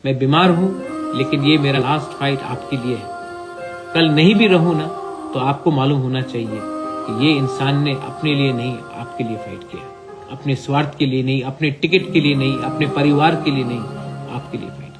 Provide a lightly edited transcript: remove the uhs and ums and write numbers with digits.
मैं बीमार हूं, लेकिन ये मेरा लास्ट फाइट आपके लिए है। कल नहीं भी रहूं ना, तो आपको मालूम होना चाहिए कि ये इंसान ने अपने लिए नहीं, आपके लिए फाइट किया। अपने स्वार्थ के लिए नहीं, अपने टिकट के लिए नहीं, अपने परिवार के लिए नहीं, आपके लिए फाइट किया।